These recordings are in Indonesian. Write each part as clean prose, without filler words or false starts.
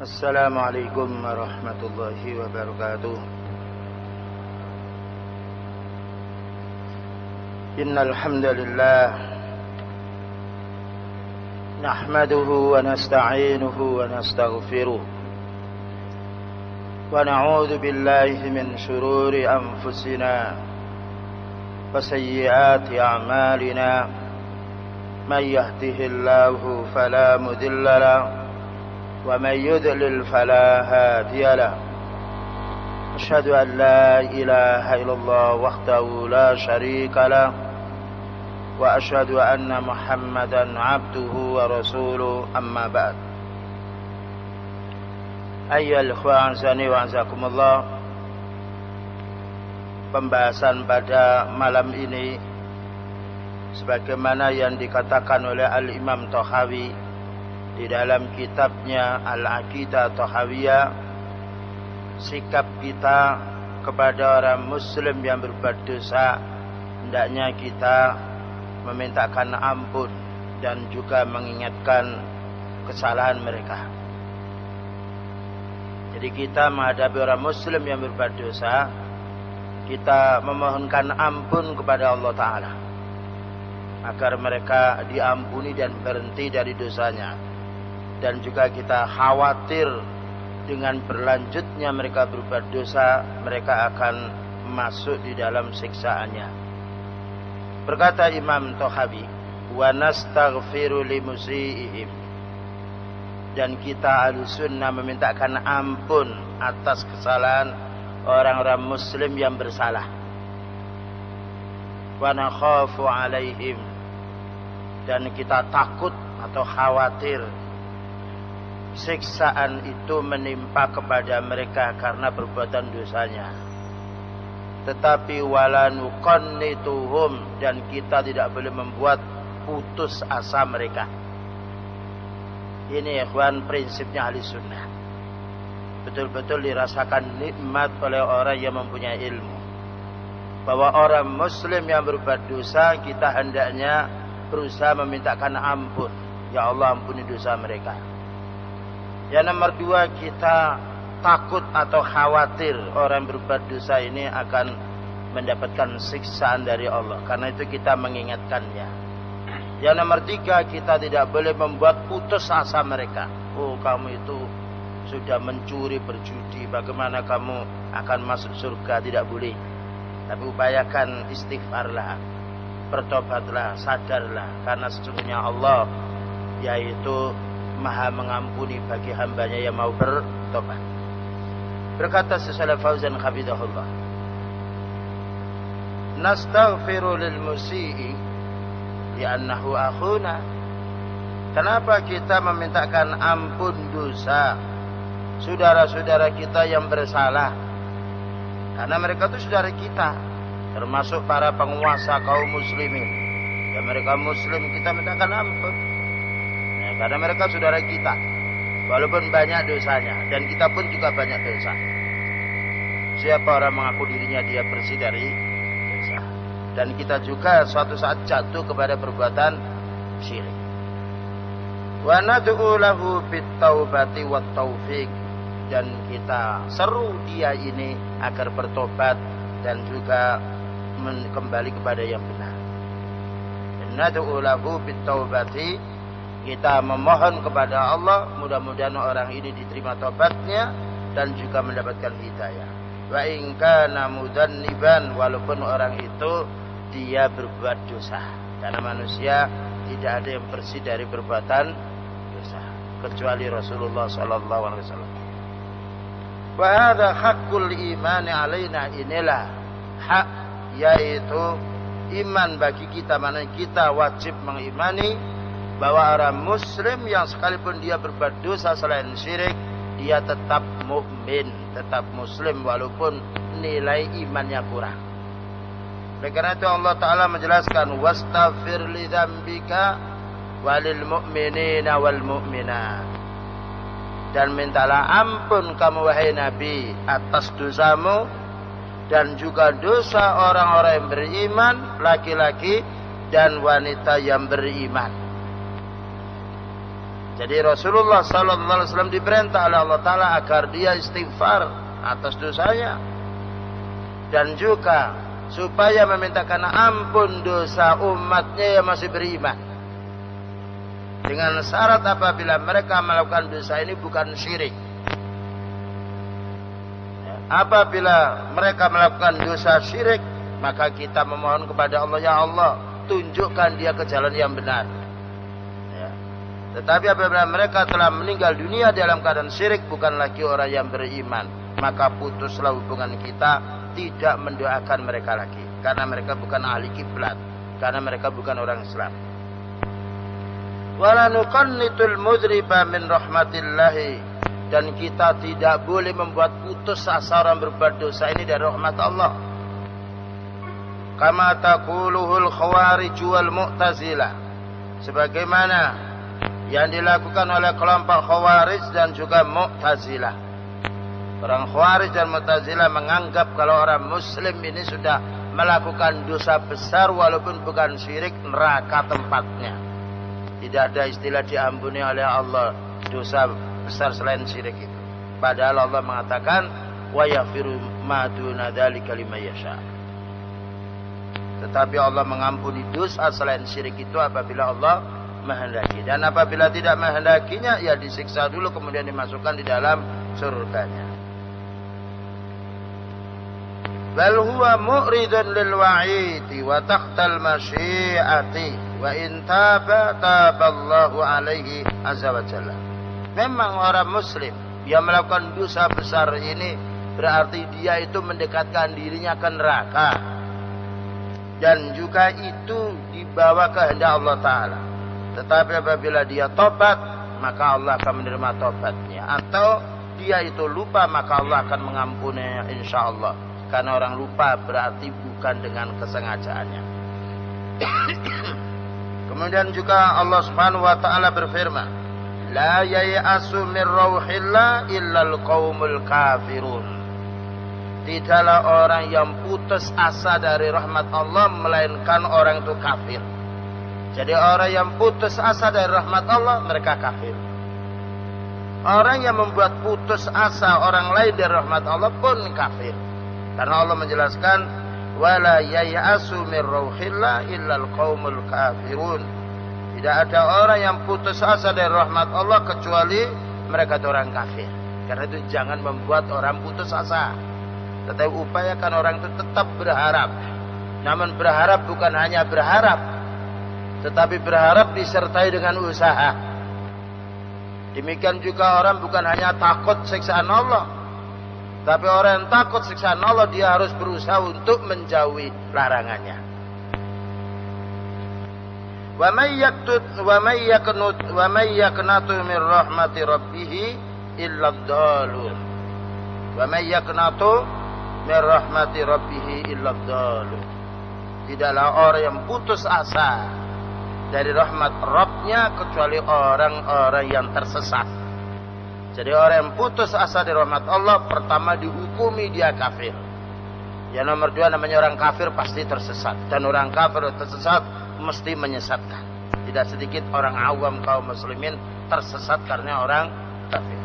السلام عليكم ورحمة الله وبركاته. إن الحمد لله نحمده ونستعينه ونستغفره ونعوذ بالله من شرور أنفسنا وسيئات أعمالنا من يهده الله فلا مضل له ومن يضلل فلا هادي له أشهد أن لا إله إلا الله وحده لا شريك له وأشهد أن محمدا عبده ورسوله أما بعد. Ayyuhal ikhwan azani wa azakumullah. Pembahasan pada malam ini sebagaimana yang dikatakan oleh Al-Imam Tahawi di dalam kitabnya Al-Aqidah Tahawiyah, sikap kita kepada orang muslim yang berbuat dosa, hendaknya kita memintakan ampun dan juga mengingatkan kesalahan mereka. Jadi kita menghadapi orang muslim yang berbuat dosa, kita memohonkan ampun kepada Allah Ta'ala agar mereka diampuni dan berhenti dari dosanya. Dan juga kita khawatir dengan berlanjutnya mereka berbuat dosa, mereka akan masuk di dalam siksaannya. Berkata Imam Tahawi, wa nastaghfiru limusiihim, dan kita Ahlussunnah memintakan ampun atas kesalahan orang-orang muslim yang bersalah. Wa nakhafu alaihim, dan kita takut atau khawatir siksaan itu menimpa kepada mereka karena perbuatan dosanya. Tetapi wala nuqannituhum, dan kita tidak boleh membuat putus asa mereka. Ini ikhwan prinsipnya Ahlussunnah. Betul-betul dirasakan nikmat oleh orang yang mempunyai ilmu, bahwa orang muslim yang berbuat dosa kita hendaknya berusaha memintakan ampun. Ya Allah, ampuni dosa mereka. Yang nomor dua, kita takut atau khawatir orang berbuat dosa ini akan mendapatkan siksaan dari Allah. Karena itu kita mengingatkannya. Yang nomor tiga, kita tidak boleh membuat putus asa mereka. Oh, kamu itu sudah mencuri, berjudi, bagaimana kamu akan masuk surga? Tidak boleh. Tapi upayakan istighfarlah, bertobatlah, sadarlah. Karena sesungguhnya Allah yaitu Maha mengampuni bagi hambanya yang mau bertobat. Berkata Syekh Fauzan hafizahullah, nastaghfiru lil musii li'annahu akhuna. Kenapa kita memintakan ampun dosa saudara-saudara kita yang bersalah? Karena mereka itu saudara kita, termasuk para penguasa kaum muslimin. Ya, mereka muslim, kita mintakan ampun. Karena mereka saudara kita, walaupun banyak dosanya, dan kita pun juga banyak dosa. Siapa orang mengaku dirinya dia bersih dari dosa, dan kita juga suatu saat jatuh kepada perbuatan syirik. Wa nad'u lahu bit-taubati wat-taufiq, dan kita seru dia ini agar bertobat dan juga kembali kepada yang benar. Nad'u lahu bit-taubati, kita memohon kepada Allah mudah-mudahan orang ini diterima tobatnya dan juga mendapatkan hidayah. Wa in kana mudanniban, walaupun orang itu dia berbuat dosa. Karena manusia tidak ada yang bersih dari perbuatan dosa kecuali Rasulullah sallallahu alaihi wasallam. Wa hadza haqqul iman alaina, inilah hak yaitu iman bagi kita, mana kita wajib mengimani bahwa orang muslim yang sekalipun dia berbuat dosa selain syirik, dia tetap mukmin, tetap muslim walaupun nilai imannya kurang. Oleh karena itu Allah Ta'ala menjelaskan, wastaghfir li dzambika walil mu'minina wal mu'minat, dan mintalah ampun kamu wahai Nabi atas dosamu dan juga dosa orang-orang yang beriman, laki-laki dan wanita yang beriman. Jadi Rasulullah sallallahu alaihi wasallam diperintah oleh Allah taala agar dia istighfar atas dosanya, dan juga supaya memintakan ampun dosa umatnya yang masih beriman, dengan syarat apabila mereka melakukan dosa ini bukan syirik. Apabila mereka melakukan dosa syirik, maka kita memohon kepada Allah, ya Allah, tunjukkan dia ke jalan yang benar. Ya. Tetapi apabila mereka telah meninggal dunia dalam keadaan syirik, bukan lagi orang yang beriman, maka putuslah hubungan kita, tidak mendoakan mereka lagi, karena mereka bukan ahli kiblat, karena mereka bukan orang Islam. Wala nuqannitul mudriba min rahmatillahi, dan kita tidak boleh membuat putus asa orang berbuat dosa ini dari rahmat Allah. Kama taquluhul khawarij wal mu'tazilah, sebagaimana yang dilakukan oleh kelompok khawarij dan juga mu'tazilah. Orang khawarij dan mu'tazilah menganggap kalau orang muslim ini sudah melakukan dosa besar walaupun bukan syirik, neraka tempatnya. Tidak ada istilah diampuni oleh Allah dosa besar selain syirik itu. Padahal Allah mengatakan wa yaghfiru ma duna dzalika liman yasha. Tetapi Allah mengampuni dosa selain syirik itu apabila Allah menghendaki, dan apabila tidak menghendakinya ya disiksa dulu kemudian dimasukkan di dalam surganya. Bal huwa mu'ridun lil wa'idi wa taqtal masyiati wa in taba taballahu alaihi azza wa jalla. Memang orang muslim yang melakukan dosa besar ini berarti dia itu mendekatkan dirinya ke neraka, dan juga itu dibawa kehendak Allah taala. Tetapi apabila dia tobat, maka Allah akan menerima tobatnya, atau dia itu lupa, maka Allah akan mengampuninya insyaallah. Karena orang lupa berarti bukan dengan kesengajaannya. Kemudian juga Allah Subhanahu wa taala berfirman, la yai'asu min rauhillah illal qaumul kafirun. Tidaklah orang yang putus asa dari rahmat Allah melainkan orang itu kafir. Jadi orang yang putus asa dari rahmat Allah, mereka kafir. Orang yang membuat putus asa orang lain dari rahmat Allah pun kafir. Karena Allah menjelaskan wala yai'asu min rauhillah illal qaumul kafirun. Tidak ada orang yang putus asa dari rahmat Allah kecuali mereka itu orang kafir. Karena itu jangan membuat orang putus asa, tetapi upayakan orang itu tetap berharap. Namun berharap bukan hanya berharap, tetapi berharap disertai dengan usaha. Demikian juga orang bukan hanya takut siksaan Allah, tapi orang yang takut siksaan Allah, dia harus berusaha untuk menjauhi larangannya. Wa may yaqnatu min rahmati rabbih illa ad-dallun. Wa may yaqnatu min rahmati rabbih illa ad-dallun. Tidaklah orang yang putus asa dari rahmat Rabbnya kecuali orang-orang yang tersesat. Jadi orang yang putus asa dari rahmat Allah, pertama dihukumi dia kafir. Yang nomor dua, namanya orang kafir pasti tersesat. Dan orang kafir tersesat mesti menyesatkan. Tidak sedikit orang awam kaum muslimin tersesat karena orang kafir.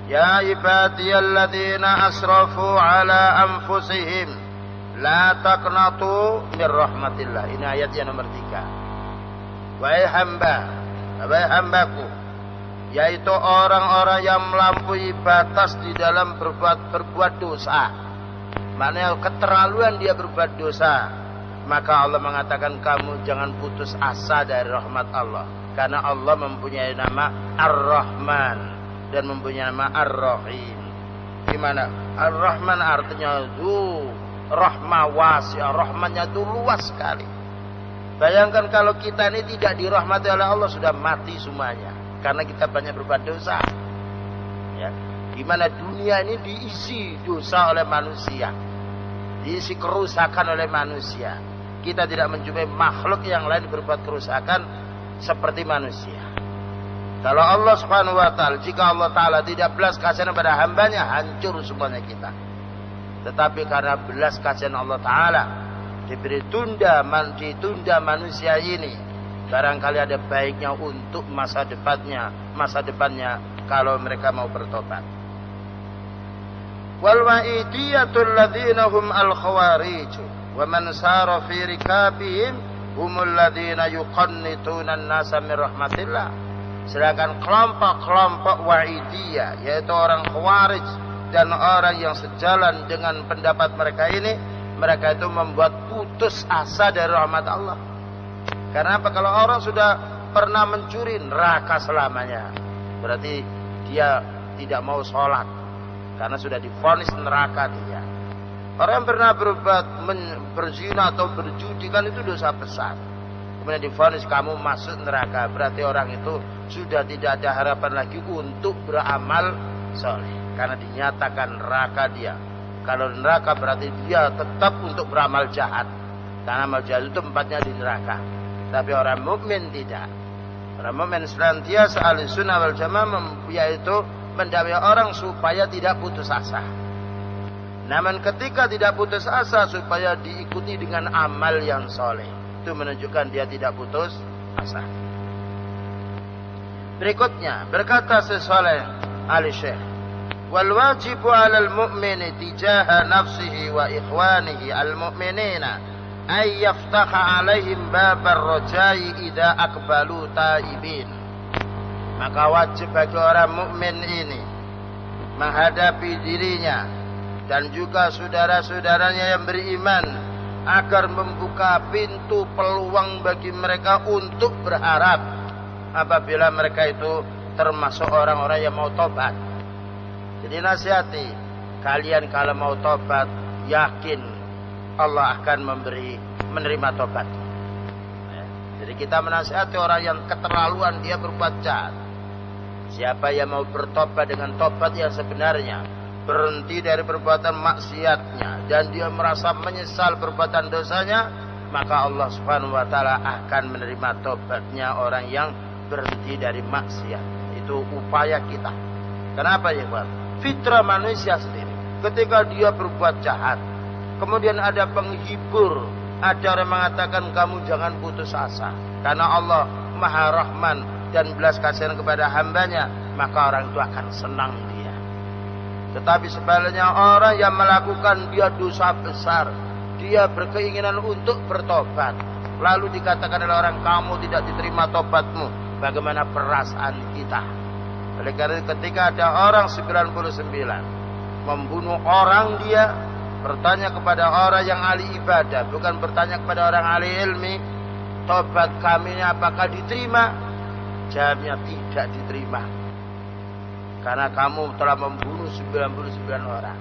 Ya ibadiyalladzina asrafu ala anfusihim la taqnatu min rahmatillah. Ini ayat yang nomor 3. Wahai hambaku, yaitu orang-orang yang melampaui batas di dalam berbuat dosa. Maknanya keterlaluan dia berbuat dosa. Maka Allah mengatakan kamu jangan putus asa dari rahmat Allah. Karena Allah mempunyai nama Ar-Rahman dan mempunyai nama Ar-Rahim. Gimana? Ar-Rahman artinya rahmah wasi'ah, rahmatnya itu luas sekali. Bayangkan kalau kita ini tidak dirahmati oleh Allah, sudah mati semuanya. Karena kita banyak berbuat dosa. Ya. Gimana dunia ini diisi dosa oleh manusia, diisi kerusakan oleh manusia. Kita tidak menjumpai makhluk yang lain berbuat kerusakan seperti manusia. Kalau Allah Subhanahu wa taala, jika Allah taala tidak belas kasihan pada hambanya, hancur semuanya kita. Tetapi karena belas kasihan Allah taala, ditunda manusia ini barangkali ada baiknya untuk masa depannya kalau mereka mau bertobat. Wal wa'idiyatul ladzina hum al khawarij wa man sara fi rikabihim humul ladzina yuqannituna an-nasa min rahmatillah. Sedangkan kelompok-kelompok wa'idiyah, yaitu orang khawarij dan orang yang sejalan dengan pendapat mereka ini, mereka itu membuat putus asa dari rahmat Allah. Karena apa? Kalau orang sudah pernah mencuri, neraka selamanya. Berarti dia tidak mau sholat, karena sudah divonis neraka dia. Orang yang pernah berbuat berzina atau berjudi, kan itu dosa besar. Kemudian divonis kamu masuk neraka, berarti orang itu sudah tidak ada harapan lagi untuk beramal soleh, karena dinyatakan neraka dia. Kalau neraka berarti dia tetap untuk beramal jahat, karena amal jahat itu tempatnya di neraka. Tapi orang mukmin tidak. Orang mukmin senantiasa ahli sunnah wal jamaah, yaitu mendakwai orang supaya tidak putus asa. Namun ketika tidak putus asa, supaya diikuti dengan amal yang soleh, itu menunjukkan dia tidak putus asa. Berikutnya berkata Syekh Ali Syekh, wal wajibu 'alal mu'mini tijaha nafsihi wa ikhwanihi al-mu'minina ay yaftaha 'alaihim babar rajai idza aqbalu taibin. Maka wajib bagi orang mukmin ini menghadapi dirinya dan juga saudara-saudaranya yang beriman agar membuka pintu peluang bagi mereka untuk berharap apabila mereka itu termasuk orang-orang yang mau tobat. Jadi nasihati kalian, kalau mau tobat yakin Allah akan menerima tobat. Jadi kita menasihati orang yang keterlaluan dia berbuat jahat. Siapa yang mau bertobat dengan tobat yang sebenarnya, berhenti dari perbuatan maksiatnya, dan dia merasa menyesal perbuatan dosanya, maka Allah Subhanahu wa taala akan menerima tobatnya orang yang berhenti dari maksiat. Itu upaya kita. Kenapa ya, Pak? Fitrah manusia sendiri. Ketika dia berbuat jahat, kemudian ada penghibur, ada orang mengatakan kamu jangan putus asa, karena Allah Maha Rahman dan belas kasihan kepada hambanya, maka orang itu akan senang dia. Tetapi sebaliknya orang yang melakukan dia dosa besar, dia berkeinginan untuk bertobat, lalu dikatakan oleh orang kamu tidak diterima tobatmu, bagaimana perasaan kita? Oleh karena ketika ada orang 99 membunuh orang, dia bertanya kepada orang yang ahli ibadah, bukan bertanya kepada orang ahli ilmi, tobat kami ini apakah diterima? Jawabnya tidak diterima, karena kamu telah membunuh 99 orang.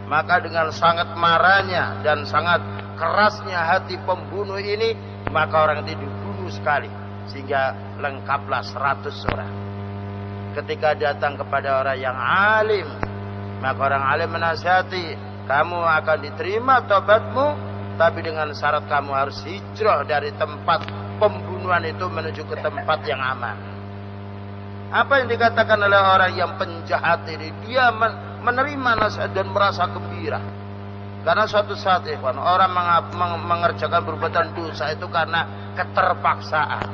Maka dengan sangat marahnya dan sangat kerasnya hati pembunuh ini, maka orang itu dibunuh sekali, sehingga lengkaplah 100 orang. Ketika datang kepada orang yang alim, maka orang alim menasihati, kamu akan diterima tobatmu, tapi dengan syarat kamu harus hijrah dari tempat pembunuhan itu menuju ke tempat yang aman. Apa yang dikatakan oleh orang yang penjahat ini? Dia menerima nasihat dan merasa gembira. Karena suatu saat ikhwan, orang mengerjakan perbuatan dosa itu karena keterpaksaan.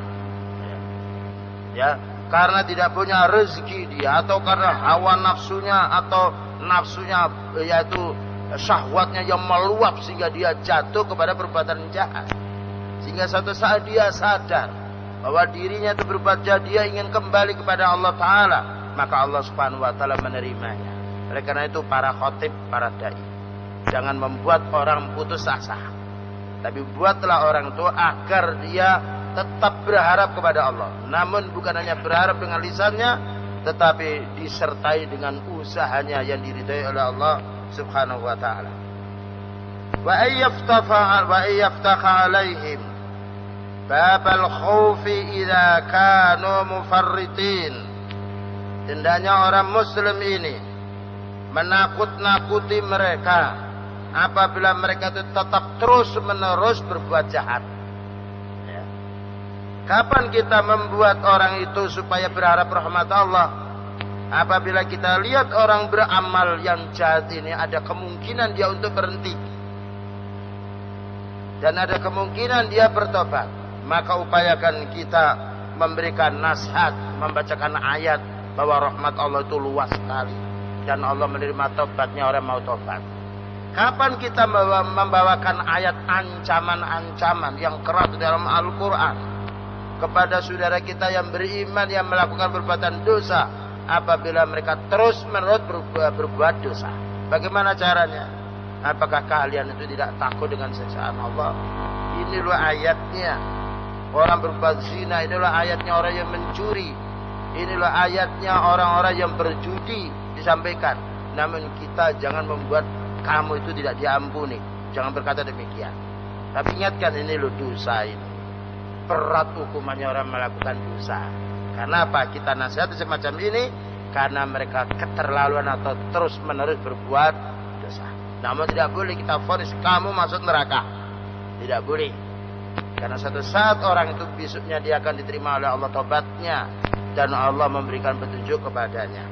Ya, karena tidak punya rezeki dia, atau karena hawa nafsunya, atau nafsunya yaitu syahwatnya yang meluap sehingga dia jatuh kepada perbuatan jahat. Sehingga suatu saat dia sadar bahwa dirinya itu berbuat jahat, dia ingin kembali kepada Allah Ta'ala, maka Allah Subhanahu wa Ta'ala menerimanya. Oleh karena itu para khotib, para dai, jangan membuat orang putus asa, tapi buatlah orang itu agar dia tetap berharap kepada Allah. Namun bukan hanya berharap dengan lisannya, tetapi disertai dengan usahanya yang diridhai oleh Allah Subhanahu wa Ta'ala. Wa ayyaftaha alaihim babal khawfi idza kanu mufarritin. Hendaknya orang muslim ini menakut-nakuti mereka apabila mereka itu tetap terus-menerus berbuat jahat. Ya. Kapan kita membuat orang itu supaya berharap rahmat Allah? Apabila kita lihat orang beramal yang jahat ini, ada kemungkinan dia untuk berhenti, dan ada kemungkinan dia bertobat. maka upayakan kita memberikan nasihat, membacakan ayat bahwa rahmat Allah itu luas sekali dan Allah menerima tobatnya orang mau tobat. Kapan kita membawakan ayat ancaman-ancaman yang keras dalam Al-Quran kepada saudara kita yang beriman yang melakukan perbuatan dosa apabila mereka terus-menerus berbuat dosa? Bagaimana caranya? Apakah kalian itu tidak takut dengan siksaan Allah? Ini loh ayatnya. Orang berbuat zina, inilah ayatnya. Orang yang mencuri, inilah ayatnya. Orang-orang yang berjudi disampaikan. Namun kita jangan membuat kamu itu tidak diampuni. Jangan berkata demikian. Tapi ingatkan, ini loh dosa ini. Berat hukumannya orang melakukan dosa. Karena apa? Kita nasihati semacam ini karena mereka keterlaluan atau terus menerus berbuat dosa. Namun tidak boleh kita vonis kamu masuk neraka. Tidak boleh. Karena suatu saat orang itu besoknya dia akan diterima oleh Allah tobatnya dan Allah memberikan petunjuk kepadanya.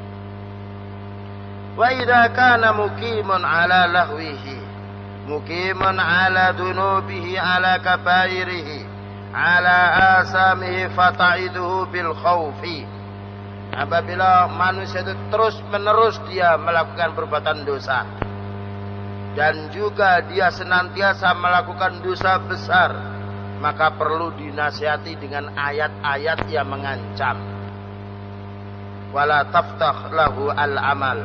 Wa idza kana muqimun ala lahwihi, muqimun ala dunubihi, ala kabairihi, ala asamihi fata'iduhu bil khawfi. Apabila manusia itu terus menerus dia melakukan perbuatan dosa dan juga dia senantiasa melakukan dosa besar, maka perlu dinasihati dengan ayat-ayat yang mengancam. Wala taftah lahu al-amal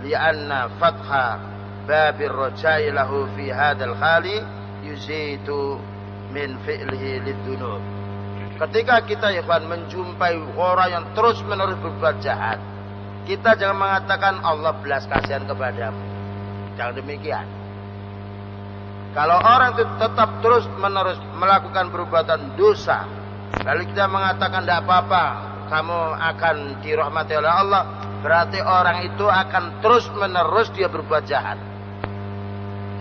lianna fatha babir rajai lahu fi hadzal khali yuzitu min fi'lihi lidunub. Ketika kita ikhwan menjumpai orang yang terus menerus berbuat jahat, kita jangan mengatakan Allah belas kasihan kepadamu. Jangan demikian. Kalau orang itu tetap terus menerus melakukan perbuatan dosa, lalu kita mengatakan tidak apa-apa, kamu akan dirahmati oleh Allah, berarti orang itu akan terus menerus dia berbuat jahat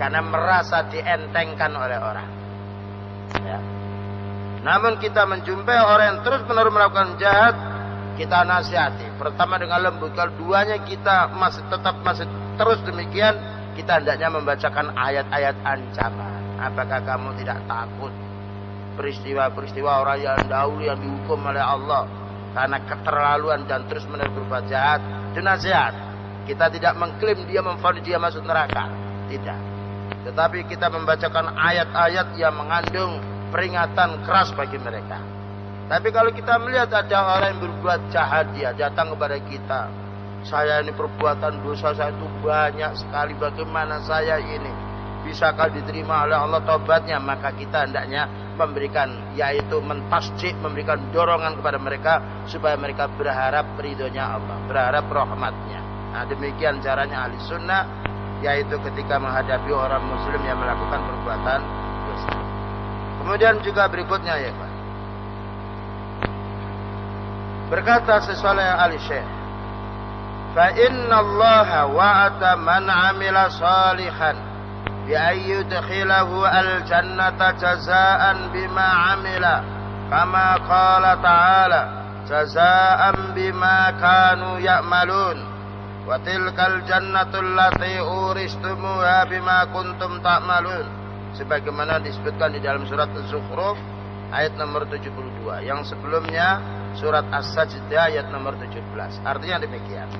karena merasa dientengkan oleh orang. Ya. Namun kita menjumpai orang yang terus menerus melakukan jahat, kita nasihati. Pertama dengan lembut, kalau duanya kita masih terus demikian, kita hendaknya membacakan ayat-ayat ancaman. Apakah kamu tidak takut peristiwa-peristiwa orang yang dahulu yang dihukum oleh Allah karena keterlaluan dan terus menerus berbuat jahat? Itu nasihat. Kita tidak mengklaim dia memvonis dia masuk neraka, tidak. Tetapi kita membacakan ayat-ayat yang mengandung peringatan keras bagi mereka. Tapi kalau kita melihat ada orang yang berbuat jahat, dia datang kepada kita, saya ini perbuatan dosa saya itu banyak sekali, bagaimana saya ini bisakah diterima oleh Allah tobatnya? Maka kita hendaknya memberikan, yaitu mentasjik, memberikan dorongan kepada mereka supaya mereka berharap ridhonya Allah, berharap rahmatnya. Nah, demikian caranya ahli sunnah, yaitu ketika menghadapi orang muslim yang melakukan perbuatan dosa. Kemudian juga berikutnya ya Pak, berkata sesuai ahli syekh, fa inna allaha wa'ata man amila salihan bi ayyudkhilahu al-jannata jazaan bima amila kama qala ta'ala jazaan bima kanu ya'malun wa tilkal jannatul lati uristumuha bima kuntum ta'malun, sebagaimana disebutkan di dalam surat Az-Zukhruf ayat nomor 72, yang sebelumnya surat As-Sajdah ayat nomor 17. Artinya demikian,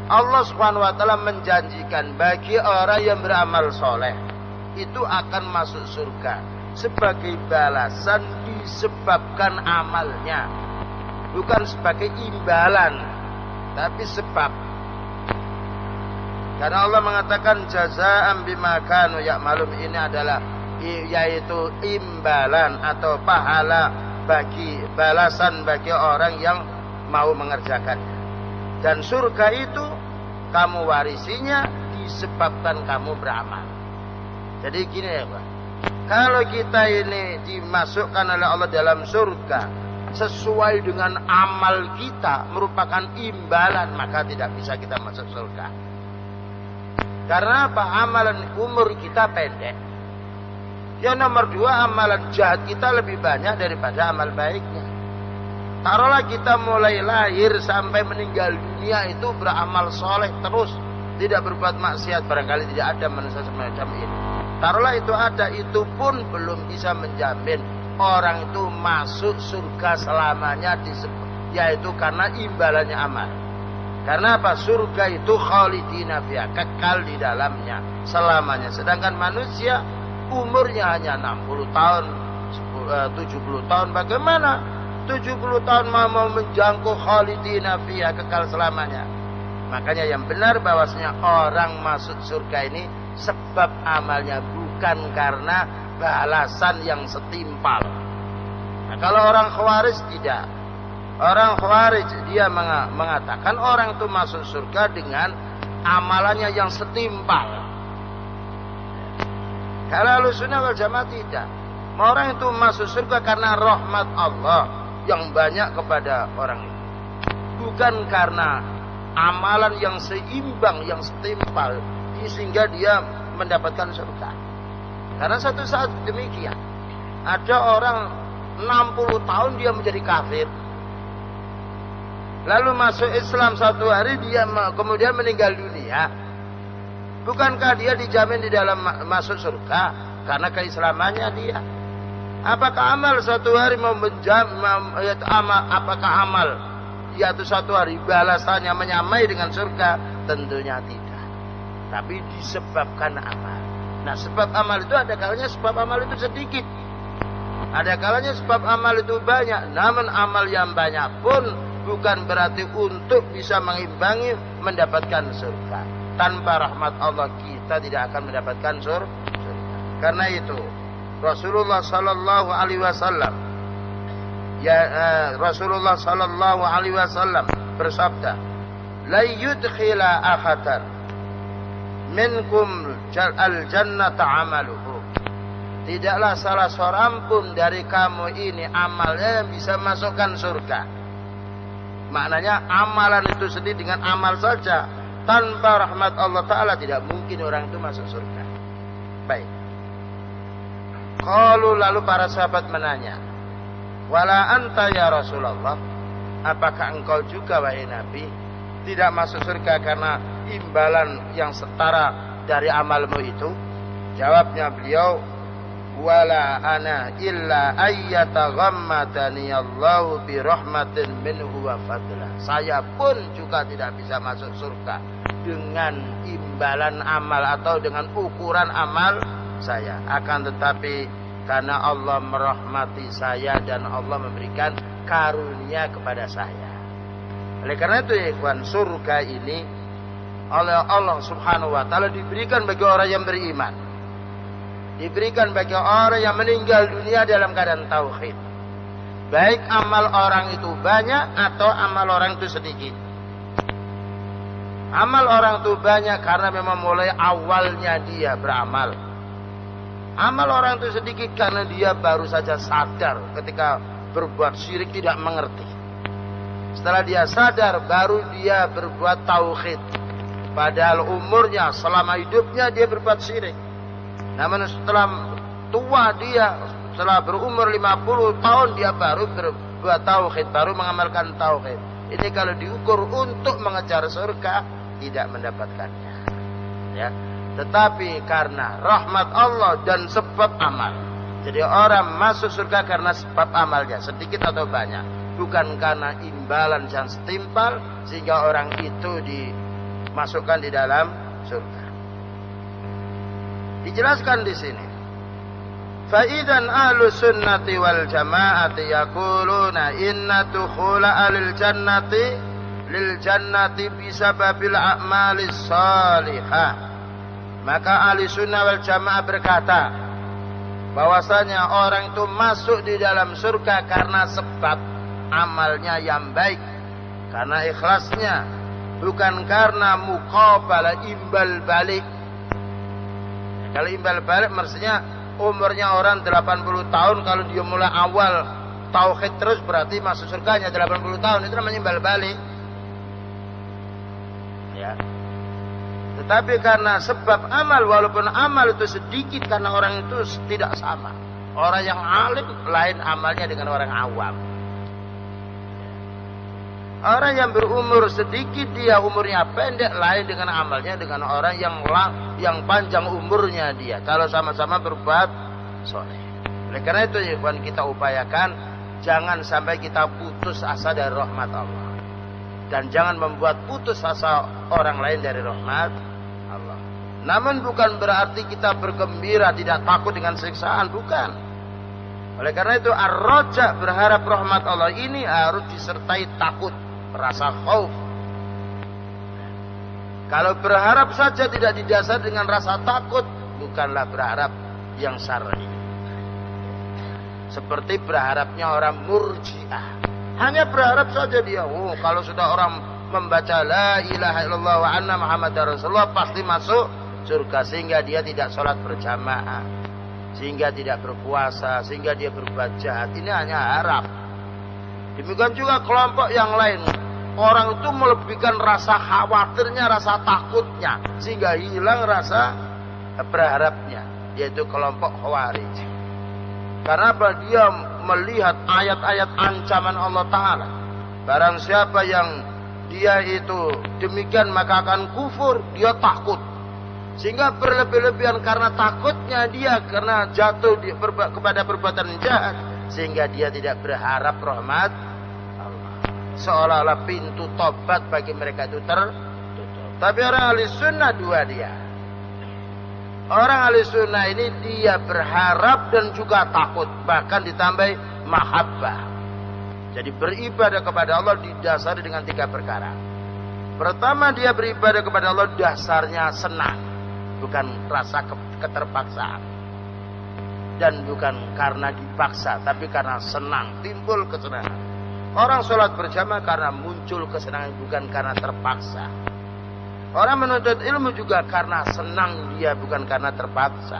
Allah Subhanahu wa taala menjanjikan bagi orang yang beramal soleh itu akan masuk surga sebagai balasan disebabkan amalnya, bukan sebagai imbalan, tapi sebab. Karena Allah mengatakan jazaan bima kanu ya'malun, ini adalah yaitu imbalan atau pahala bagi balasan bagi orang yang mau mengerjakannya. Dan surga itu kamu warisinya disebabkan kamu beramal. Jadi gini ya Pak, kalau kita ini dimasukkan oleh Allah dalam surga sesuai dengan amal kita merupakan imbalan, maka tidak bisa kita masuk surga. Karena apa? Amalan umur kita pendek. Yang nomor dua, amalan jahat kita lebih banyak daripada amal baiknya. Taruhlah kita mulai lahir sampai meninggal dunia itu beramal soleh terus, tidak berbuat maksiat, barangkali tidak ada manusia semacam ini. taruhlah itu ada, itu pun belum bisa menjamin orang itu masuk surga selamanya, yaitu karena imbalannya amal. Karena apa? Surga itu khalidina fiha, kekal di dalamnya selamanya. Sedangkan manusia umurnya hanya 60 tahun, 70 tahun. Bagaimana 70 tahun mau menjangkau khalidina fiha, kekal selamanya? Makanya yang benar bahwasanya orang masuk surga ini sebab amalnya, bukan karena balasan yang setimpal. Nah, kalau orang Khawarij tidak. Orang Khawarij dia mengatakan orang itu masuk surga dengan amalannya yang setimpal. Kalau Ahlussunnah wal Jamaah tidak. Orang itu masuk surga karena rahmat Allah yang banyak kepada orang itu, bukan karena amalan yang seimbang, yang setimpal, sehingga dia mendapatkan surga. Karena satu saat demikian, ada orang 60 tahun dia menjadi kafir, lalu masuk Islam satu hari dia kemudian meninggal dunia. Bukankah dia dijamin di dalam masuk surga karena keislamannya dia? Apakah amal satu hari apakah amal yaitu satu hari balasannya menyamai dengan surga? Tentunya tidak. Tapi disebabkan amal. Nah, sebab amal itu ada kalanya sebab amal itu sedikit, ada kalanya sebab amal itu banyak. Namun amal yang banyak pun bukan berarti untuk bisa mengimbangi mendapatkan surga. Tanpa rahmat Allah kita tidak akan mendapatkan surga. Karena itu Rasulullah sallallahu alaihi wasallam Rasulullah sallallahu alaihi wasallam bersabda, "La yudkhila ahadan minkum al-jannata amaluhu." Tidaklah salah seorang pun dari kamu ini amalnya yang bisa masukkan surga. Maknanya amalan itu sendiri dengan amal saja tanpa rahmat Allah Ta'ala tidak mungkin orang itu masuk surga. Baik. Lalu para sahabat menanya, "Wala anta ya Rasulullah, apakah engkau juga wahai Nabi tidak masuk surga karena imbalan yang setara dari amalmu itu?" Jawabnya beliau, "Wala ana illa ayyataghammadani Allahu bi rahmatin minhu wa fadla." Saya pun juga tidak bisa masuk surga dengan imbalan amal atau dengan ukuran amal saya, akan tetapi karena Allah merahmati saya dan Allah memberikan karunia kepada saya. Oleh karena itu ya ikhwan, surga ini oleh Allah Subhanahu wa taala diberikan bagi orang yang beriman. Diberikan bagi orang yang meninggal dunia dalam keadaan tauhid. Baik amal orang itu banyak atau amal orang itu sedikit. Amal orang itu banyak karena memang mulai awalnya dia beramal. Amal orang itu sedikit karena dia baru saja sadar ketika berbuat syirik, tidak mengerti. Setelah dia sadar baru dia berbuat tauhid. Padahal umurnya selama hidupnya dia berbuat syirik. Namun setelah tua dia, setelah berumur 50 tahun dia baru berbuat tauhid, baru mengamalkan tauhid. Ini kalau diukur untuk mengejar surga tidak mendapatkannya. Ya. Tetapi karena rahmat Allah dan sebab amal. Jadi orang masuk surga karena sebab amalnya, sedikit atau banyak. Bukan karena imbalan yang setimpal sehingga orang itu dimasukkan di dalam surga. Dijelaskan di sini. Faidan ahlus sunnati wal jamaati yaquluna inna dukhula alil jannati lil jannati bisababil a'malis salihah. Maka ahli sunnah wal jamaah berkata bahwasanya orang itu masuk di dalam surga karena sebab amalnya yang baik, karena ikhlasnya, bukan karena muqabalah imbal balik. Kalau imbal balik maksudnya umurnya orang 80 tahun, kalau dia mulai awal tauhid terus berarti masuk surganya 80 tahun, itu namanya imbal balik. Ya. Tetapi karena sebab amal, walaupun amal itu sedikit karena orang itu tidak sama. Orang yang alim lain amalnya dengan orang awam. Orang yang berumur sedikit dia umurnya pendek lain dengan amalnya dengan orang yang panjang umurnya dia. Kalau sama-sama berbuat soleh. Oleh karena itu ya kawan, kita upayakan jangan sampai kita putus asa dari rahmat Allah. Dan jangan membuat putus asa orang lain dari rahmat Allah. Namun bukan berarti kita bergembira tidak takut dengan siksaan, bukan. Oleh karena itu ar-raja berharap rahmat Allah ini harus disertai takut. Rasa khauf. Kalau berharap saja tidak didasari dengan rasa takut, bukanlah berharap yang syar'i. Seperti berharapnya orang murji'ah. Hanya berharap saja dia, kalau sudah orang membaca la ilaha illallah wa anna muhammadar rasulullah pasti masuk surga, sehingga dia tidak sholat berjamaah, sehingga tidak berpuasa, sehingga dia berbuat jahat. Ini hanya harap. Demikian juga kelompok yang lain. Orang itu melebihkan rasa khawatirnya, rasa takutnya, sehingga hilang rasa berharapnya, yaitu kelompok Khawarij. Karena apa? Dia melihat ayat-ayat ancaman Allah Ta'ala. Barang siapa yang dia itu demikian maka akan kufur, dia takut. Sehingga berlebih-lebihan karena takutnya dia, karena jatuh kepada perbuatan jahat, sehingga dia tidak berharap rahmat Allah. Seolah-olah pintu tobat bagi mereka itu tertutup. Tapi orang ahli sunnah dua dia. Orang ahli sunnah ini dia berharap dan juga takut, bahkan ditambah mahabbah. Jadi beribadah kepada Allah didasari dengan tiga perkara. Pertama, dia beribadah kepada Allah dasarnya senang, bukan rasa keterpaksaan, dan bukan karena dipaksa, tapi karena senang, timbul kesenangan. Orang sholat berjamaah karena muncul kesenangan, bukan karena terpaksa. Orang menuntut ilmu juga karena senang dia, bukan karena terpaksa.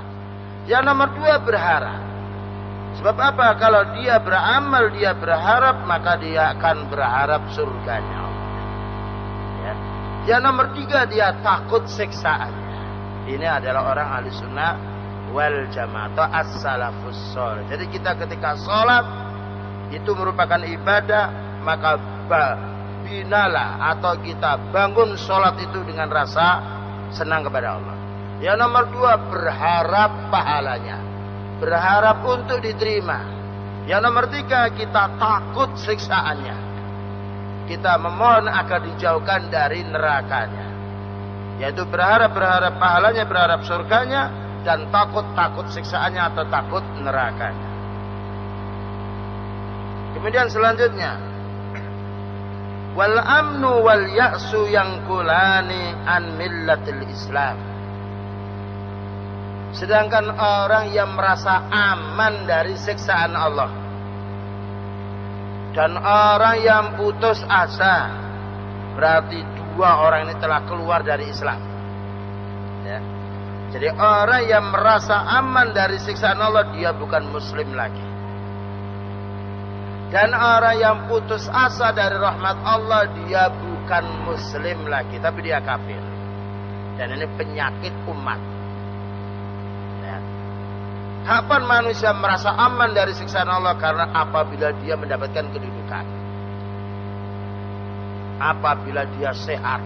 Yang nomor dua, berharap. Sebab apa? Kalau dia beramal, dia berharap, maka dia akan berharap surganya. Ya. Yang nomor tiga, dia takut siksaannya. Ini adalah orang ahli sunnah wal jamaah atau as-salafus sholih. Jadi kita ketika sholat itu merupakan ibadah, maka binalah atau kita bangun sholat itu dengan rasa senang kepada Allah. Yang nomor dua, berharap pahalanya, berharap untuk diterima. Yang nomor tiga, kita takut siksaannya, kita memohon agar dijauhkan dari nerakanya. Yaitu berharap pahalanya, berharap surganya, dan takut siksaannya atau takut nerakanya. Kemudian selanjutnya, wal amnu wal ya'su yang kulani an millatil Islam. Sedangkan orang yang merasa aman dari siksaan Allah dan orang yang putus asa, berarti dua orang ini telah keluar dari Islam. Ya. Jadi orang yang merasa aman dari siksaan Allah, dia bukan muslim lagi. Dan orang yang putus asa dari rahmat Allah, dia bukan muslim lagi, tapi dia kafir. Dan ini penyakit umat. Ya. Kapan manusia merasa aman dari siksaan Allah? Karena apabila dia mendapatkan kedudukan, apabila dia sehat,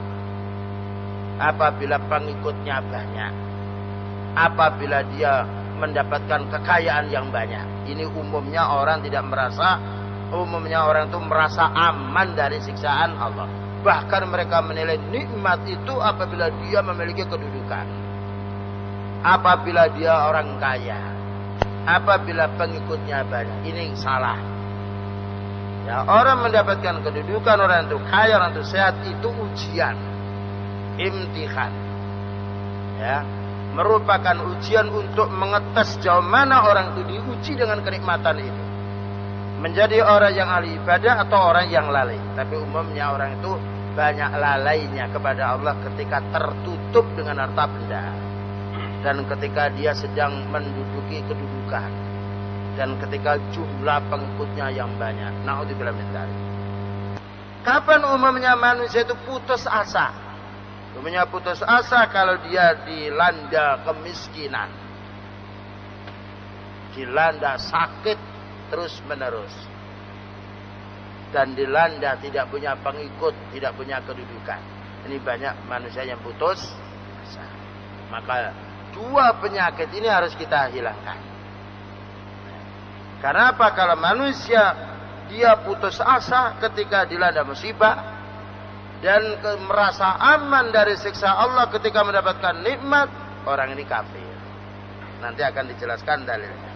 apabila pengikutnya banyak, apabila dia mendapatkan kekayaan yang banyak. Ini umumnya orang tidak merasa. Umumnya orang itu merasa aman dari siksaan Allah. Bahkan mereka menilai nikmat itu apabila dia memiliki kedudukan, apabila dia orang kaya, apabila pengikutnya banyak. Ini salah. Ya, orang mendapatkan kedudukan, orang itu kaya, orang itu sehat, itu ujian, imtihan. Ya, merupakan ujian untuk mengetes jauh mana orang itu diuji dengan kenikmatan itu. Menjadi orang yang ahli ibadah atau orang yang lalai. Tapi umumnya orang itu banyak lalainya kepada Allah ketika tertutup dengan harta benda, dan ketika dia sedang menduduki kedudukan, dan ketika jumlah pengikutnya yang banyak. Na'udzubillah min dzalik. Kapan umumnya manusia itu putus asa? Umumnya putus asa kalau dia dilanda kemiskinan, dilanda sakit terus menerus. dan dilanda tidak punya pengikut, tidak punya kedudukan. Ini banyak manusia yang putus asa. Maka dua penyakit ini harus kita hilangkan. Karena apa? Kalau manusia dia putus asa ketika dilanda musibah dan merasa aman dari siksa Allah ketika mendapatkan nikmat, orang ini kafir. Nanti akan dijelaskan dalilnya.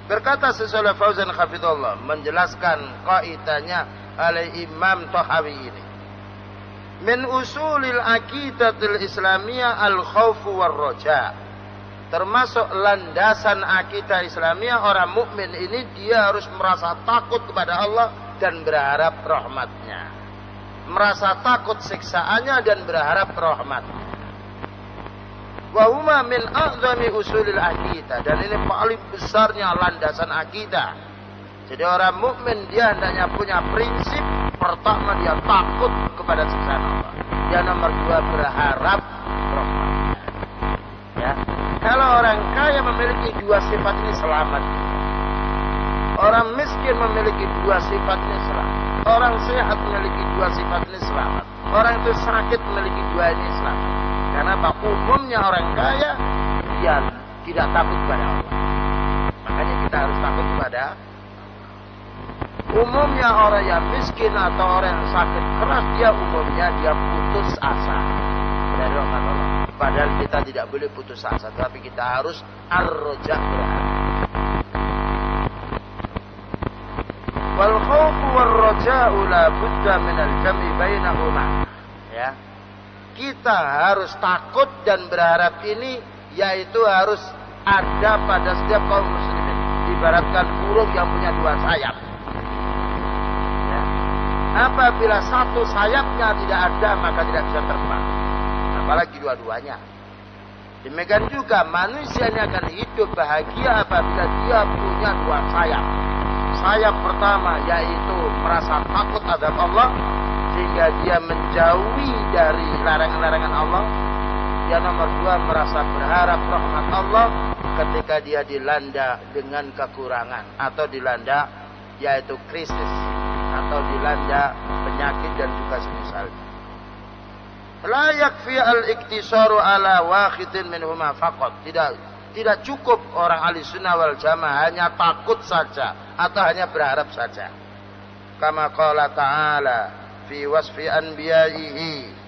Berkata Syaikh Fauzan hafizahullah menjelaskan kaidahnya oleh Imam Tahawi ini. Min usulil aqidatil islamiyah al-khaufu war-raja. Termasuk landasan akidah Islamiyah, orang mukmin ini dia harus merasa takut kepada Allah dan berharap rahmatnya. Merasa takut siksaannya dan berharap rahmatnya. Wa huma min a'zami usulil aqidah, dan ini paling besarnya landasan akidah. Jadi orang mukmin dia hendaknya punya prinsip, pertama dia takut kepada siksaan Allah. Yang nomor dua berharap rahmatnya. Ya. Kalau orang kaya memiliki dua sifat ini selamat. Orang miskin memiliki dua sifat ini selamat. Orang sehat memiliki dua sifat ini selamat. Orang itu sakit memiliki dua ini selamat. Karena apa? Umumnya orang kaya dia tidak takut kepada Allah. Makanya kita harus takut kepada umumnya orang yang miskin atau orang yang sakit keras, dia umumnya dia putus asa dari rahmat Allah. Padahal kita tidak boleh putus asa, tapi kita harus ar-raja, berharap. Wal khawfu war raja'u la budda min al-jam'i bainahuma. Ya. Kita harus takut dan berharap ini yaitu harus ada pada setiap kaum muslimin. Ibaratkan burung yang punya dua sayap. Ya. Apabila satu sayapnya tidak ada, maka tidak bisa terbang. Apalagi dua-duanya. Demikian juga manusia ini akan hidup bahagia apabila dia punya dua sayap. Sayap pertama yaitu merasa takut azab Allah, sehingga dia menjauhi dari larangan-larangan Allah. Yang nomor dua merasa berharap rahmat Allah ketika dia dilanda dengan kekurangan atau dilanda yaitu krisis atau dilanda penyakit dan juga semisalnya. La yakfi al-iktisaru ala wahidin minhuma faqat. Tidak cukup orang ahli sunnah wal jamaah hanya takut saja atau hanya berharap saja. Kama qala ta'ala fi wasfi anbiya'ihi.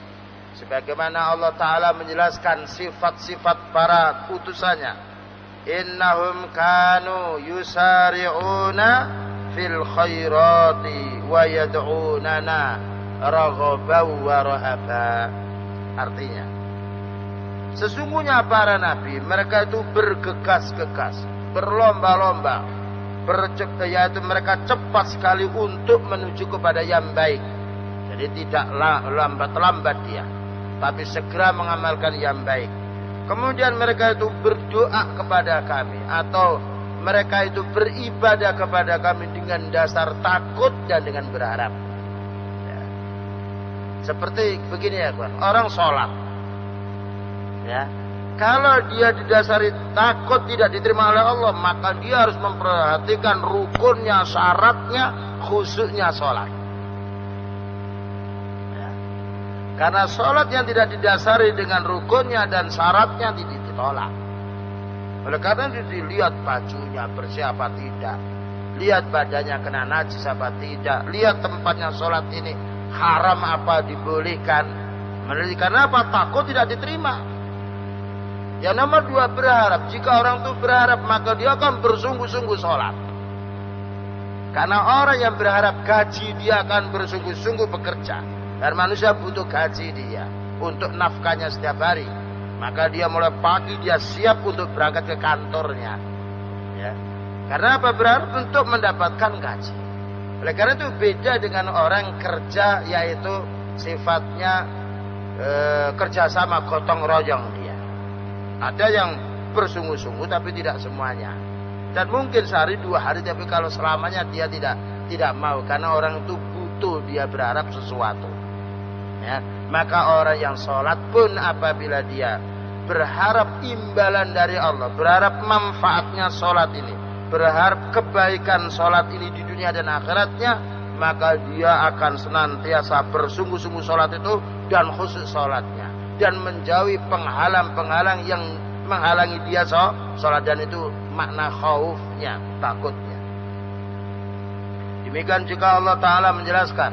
Sebagaimana Allah Ta'ala menjelaskan sifat-sifat para utusannya. Innahum kanu yusari'una fil khairati wa yad'unana raghaban wa rahaba. Artinya, sesungguhnya para nabi mereka itu bergegas-gegas, berlomba-lomba, yaitu mereka cepat sekali untuk menuju kepada yang baik. Jadi tidak lambat-lambat dia, tapi segera mengamalkan yang baik. Kemudian mereka itu berdoa kepada kami atau mereka itu beribadah kepada kami dengan dasar takut dan dengan berharap. Seperti begini ya kawan, orang sholat ya, kalau dia didasari takut tidak diterima oleh Allah, maka dia harus memperhatikan rukunnya, syaratnya, khusyuknya sholat ya. Karena sholat yang tidak didasari dengan rukunnya dan syaratnya ditolak. Oleh karena itu dilihat bajunya bersih apa tidak, lihat badannya kena najis apa tidak, lihat tempatnya sholat ini haram apa dibolehkan. Karena apa? Takut tidak diterima. Yang nomor dua berharap. Jika orang itu berharap maka dia akan bersungguh-sungguh sholat. Karena orang yang berharap gaji dia akan bersungguh-sungguh bekerja. Dan manusia butuh gaji dia untuk nafkahnya setiap hari. Maka dia mulai pagi dia siap untuk berangkat ke kantornya ya. Karena apa? Berharap untuk mendapatkan gaji. Oleh karena itu beda dengan orang kerja, yaitu sifatnya kerjasama gotong royong dia. Ada yang bersungguh-sungguh tapi tidak semuanya. Dan mungkin sehari dua hari, tapi kalau selamanya dia tidak mau, karena orang itu butuh, dia berharap sesuatu. Ya, maka orang yang sholat pun apabila dia berharap imbalan dari Allah, berharap manfaatnya sholat ini, berharap kebaikan sholat ini di dunia dan akhiratnya, maka dia akan senantiasa bersungguh-sungguh sholat itu dan khusus sholatnya, dan menjauhi penghalang-penghalang yang menghalangi dia sholat, dan itu makna khaufnya, takutnya. Demikian juga Allah Ta'ala menjelaskan,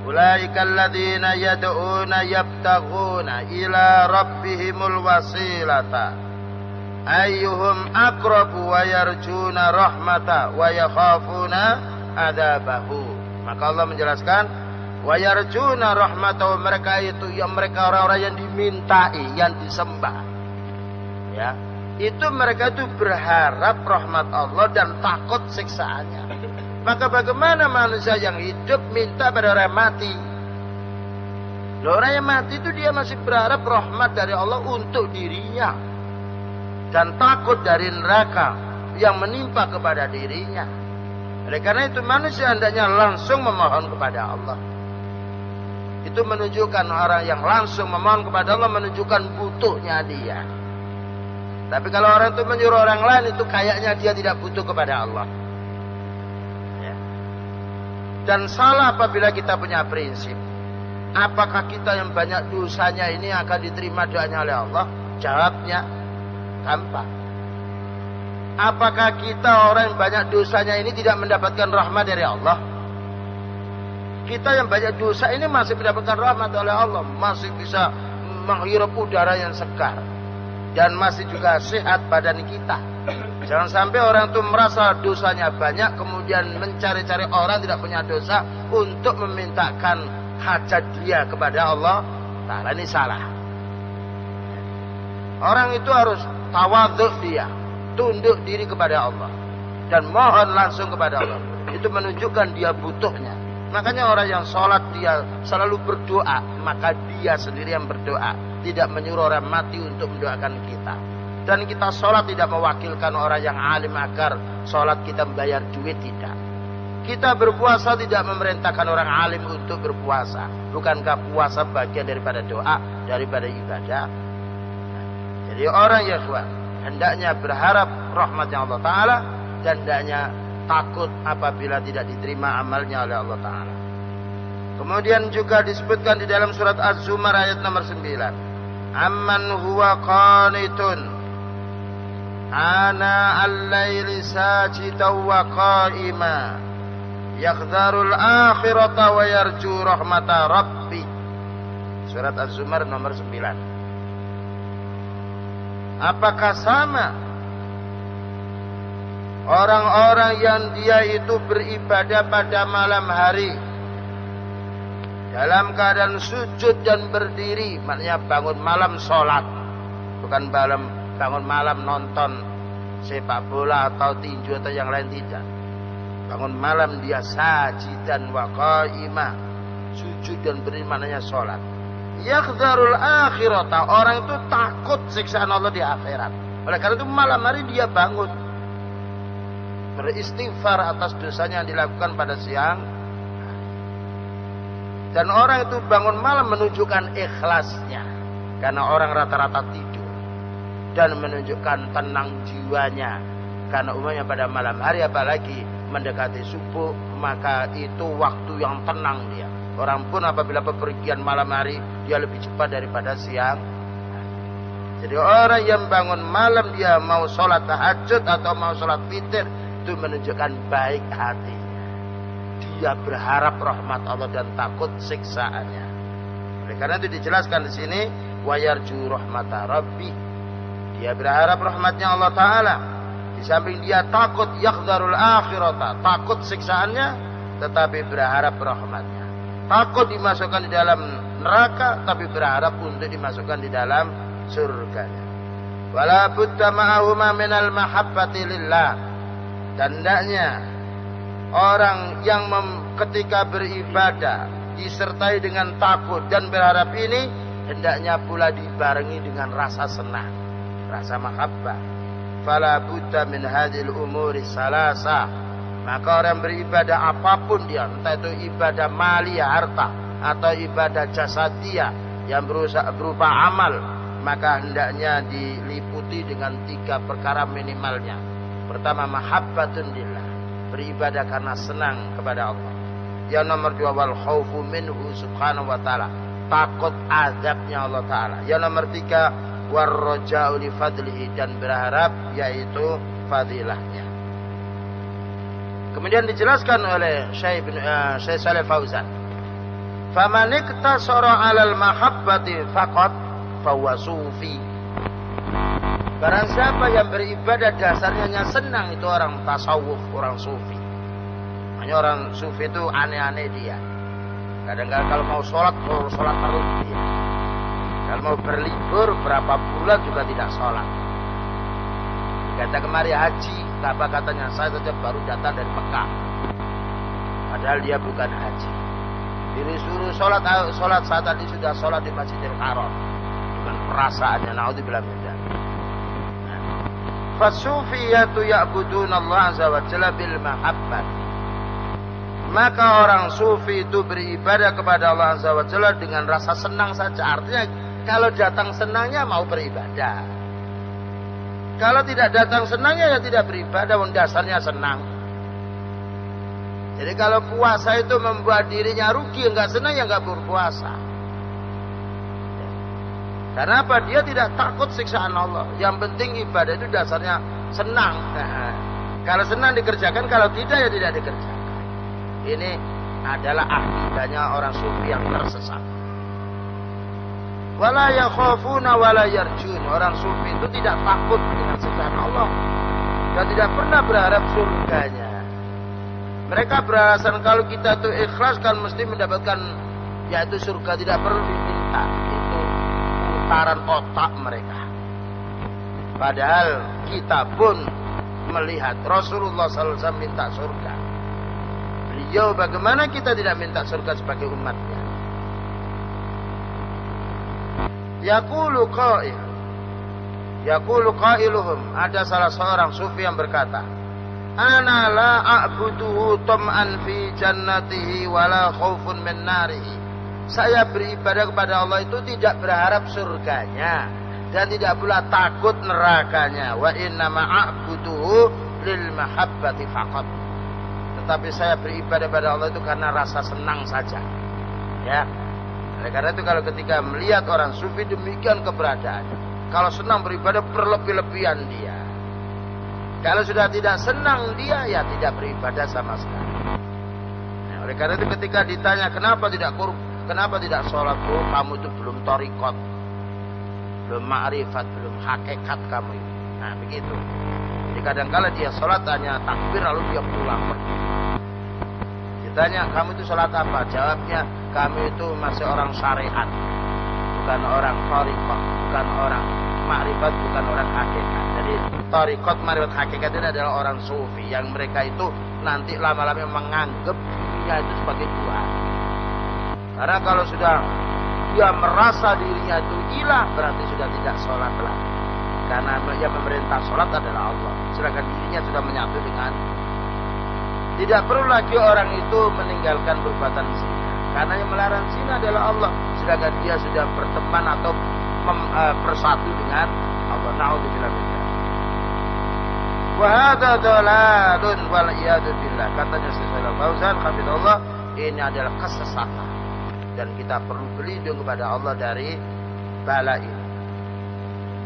ulaika alladzina yad'una yabtaghuna ila rabbihimul wasilata ayyuhum aqrabu wa yarjuna rahmata wa yakhafuna adzabahu. Maka Allah menjelaskan, wa yarjuna rahmata, mereka itu yang mereka orang-orang yang dimintai, yang disembah. Ya, itu mereka itu berharap rahmat Allah dan takut siksaannya. Maka bagaimana manusia yang hidup minta pada orang yang mati? Orang yang mati itu dia masih berharap rahmat dari Allah untuk dirinya dan takut dari neraka yang menimpa kepada dirinya. Oleh karena itu manusia hendaknya langsung memohon kepada Allah. Itu menunjukkan orang yang langsung memohon kepada Allah menunjukkan butuhnya dia. Tapi kalau orang itu menyuruh orang lain, itu kayaknya dia tidak butuh kepada Allah. Ya. Dan salah apabila kita punya prinsip, apakah kita yang banyak dosanya ini akan diterima doanya oleh Allah? Jawabnya gampang. Apakah kita orang yang banyak dosanya ini tidak mendapatkan rahmat dari Allah? Kita yang banyak dosa ini masih mendapatkan rahmat oleh Allah, masih bisa menghirup udara yang segar, dan masih juga sehat badan kita. Jangan sampai orang itu merasa dosanya banyak, kemudian mencari-cari orang tidak punya dosa untuk memintakan hajat dia kepada Allah Ta'ala. Ini salah. Orang itu harus tawadhu, dia tunduk diri kepada Allah dan mohon langsung kepada Allah. Itu menunjukkan dia butuhnya. Makanya orang yang sholat dia selalu berdoa, maka dia sendiri yang berdoa, tidak menyuruh orang mati untuk mendoakan kita. Dan kita sholat tidak mewakilkan orang yang alim agar sholat kita membayar duit, tidak. Kita berpuasa tidak memerintahkan orang alim untuk berpuasa. Bukankah puasa bagian daripada doa, daripada ibadah? Jadi orang ya ikhwan, hendaknya berharap rahmatnya Allah Ta'ala, dan hendaknya takut apabila tidak diterima amalnya oleh Allah Ta'ala. Kemudian juga disebutkan di dalam surat Az-Zumar ayat nomor 9, amman huwa qanitun ana al-laili sajidan wa qa'ima yakhdharul akhirata wa yarju rahmata rabbi. Surat Az-Zumar nomor 9. Apakah sama orang-orang yang dia itu beribadah pada malam hari dalam keadaan sujud dan berdiri, maknanya bangun malam sholat, bukan bangun malam nonton sepak bola atau tinju atau yang lain, tidak. Bangun malam dia sajidan wa qa'imah, sujud dan berdiri, maknanya sholat. Yakhdharul akhirata, orang itu takut siksaan Allah di akhirat. Oleh karena itu malam hari dia bangun beristighfar atas dosanya yang dilakukan pada siang. Dan orang itu bangun malam menunjukkan ikhlasnya, karena orang rata-rata tidur, dan menunjukkan tenang jiwanya, karena umumnya pada malam hari apalagi mendekati subuh, maka itu waktu yang tenang dia. Orang pun apabila bepergian malam hari, dia lebih cepat daripada siang. Jadi orang yang bangun malam, dia mau sholat tahajud atau mau sholat witir, itu menunjukkan baik hatinya. Dia berharap rahmat Allah dan takut siksaannya. Oleh karena itu dijelaskan di sini, wa yarju rahmata rabbi. Dia berharap rahmatnya Allah Ta'ala. Di samping dia takut yakhdharul akhirata, takut siksaannya, tetapi berharap rahmatnya. Takut dimasukkan di dalam neraka, tapi berharap untuk dimasukkan di dalam surganya. Wala budda ma'ahuma minal mahabbati lillah. Dan hendaknya orang yang ketika beribadah disertai dengan takut dan berharap ini, hendaknya pula dibarengi dengan rasa senang, rasa mahabbah. Fala budda min hadhil umuri salasa. Maka orang beribadah apapun dia, entah itu ibadah maliyah, harta, atau ibadah jasadiyah yang berupa amal, maka hendaknya diliputi dengan 3 perkara minimalnya. Pertama, mahabbatun lillah, beribadah karena senang kepada Allah. Yang nomor dua, wal khaufu minhu subhanahu wa ta'ala, takut azabnya Allah Ta'ala. Yang nomor tiga, warroja'u li fadlihi, dan berharap yaitu fadilahnya. Kemudian dijelaskan oleh Syekh Shalih Fauzan, faman iktasara 'alal mahabbati faqat fahuwa sufi. Barang siapa yang beribadah dasarnya hanya senang, itu orang tasawuf, orang sufi. Hanya orang sufi itu aneh-aneh dia. Kadang-kadang kalau mau sholat terus dia. Kalau mau berlibur berapa bulan juga tidak sholat. Kata kemari haji, apa katanya, saya saja baru datang dari Mekah. Padahal dia bukan haji. Disuruh sholat saat tadi sudah sholat di Masjidil Haram. Dengan perasaannya, naudzubillah min dzalik. Fasufiyatu ya'buduna Allah azza wa jalla bil mahabbah. Maka orang sufi itu beribadah kepada Allah azza wa jalla dengan rasa senang saja. Artinya kalau datang senangnya mau beribadah. Kalau tidak datang senangnya ya tidak beribadah, wong dasarnya senang. Jadi kalau puasa itu membuat dirinya rugi, enggak senang ya enggak berpuasa. Karena apa? Dia tidak takut siksaan Allah. Yang penting ibadah itu dasarnya senang. Nah, kalau senang dikerjakan, kalau tidak ya tidak dikerjakan. Ini adalah akidahnya orang sufi yang tersesat. Wala yakhafuna wala yarjun. Orang sufi itu tidak takut dengan siksaan Allah dan tidak pernah berharap surganya. Mereka beralasan kalau kita itu ikhlas kan mesti mendapatkan yaitu surga, tidak perlu diminta. Itu putaran otak mereka. Padahal kita pun melihat Rasulullah SAW minta surga. Beliau bagaimana kita tidak minta surga sebagai umatnya? Yaqulu qailuhum, ada salah seorang sufi yang berkata, ana la a'buduhu tam'an fi jannatihi wala khaufun min narihi. Saya beribadah kepada Allah itu tidak berharap surganya dan tidak pula takut nerakanya. Wa inna ma'abuduhu lil mahabbati faqat. Tetapi saya beribadah kepada Allah itu karena rasa senang saja. Ya. Oleh karena itu kalau ketika melihat orang sufi demikian keberadaannya, kalau senang beribadah berlebih-lebihan dia. Kalau sudah tidak senang dia ya tidak beribadah sama sekali. Nah, oleh karena itu ketika ditanya kenapa tidak sholat, oh kamu itu belum thariqat, belum ma'rifat, belum hakikat kamu itu. Nah begitu. Jadi kadang-kala dia sholat hanya takbir lalu dia pulang pergi. Ditanya kamu itu sholat apa? Jawabnya kami itu masih orang syariat, bukan orang thariqat, bukan orang ma'rifat, bukan orang hakikat. Jadi thariqat, ma'rifat, hakikat itu adalah orang sufi yang mereka itu nanti lama-lama menganggap dirinya itu sebagai Tuhan. Karena kalau sudah dia merasa dirinya itu ilah, berarti sudah tidak sholat lagi. Karena yang memerintah sholat adalah Allah, sedangkan dirinya sudah menyatu dengan. Tidak perlu lagi orang itu meninggalkan perbuatan zina, karena yang melarang zina adalah Allah, sedangkan dia sudah berteman atau bersatu dengan Allah. Na'udzubillah min dzalik. Wa hadza dalalun wal iyadu billah. Katanya Syekh Shalih Fauzan hafizallah, ini adalah kesesatan dan kita perlu berlindung kepada Allah dari bala ini.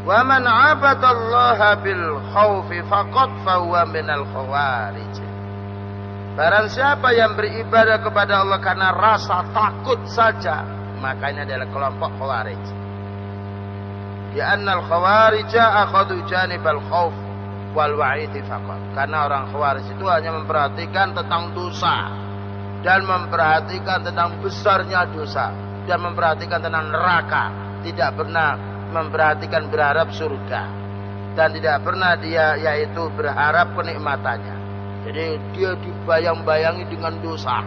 Wa man 'abadallaha bil khaufi faqad fahuwa minal khawarij. Barang siapa yang beribadah kepada Allah karena rasa takut saja, maka ini adalah kelompok khawarij. Ya annal khawarija akhadhu janibal khauf wal wa'idi faqat. Karena orang khawarij itu hanya memperhatikan tentang dosa dan memperhatikan tentang besarnya dosa dan memperhatikan tentang neraka, tidak pernah memperhatikan berharap surga dan tidak pernah dia yaitu berharap kenikmatannya. Jadi dia dibayang-bayangi dengan dosa.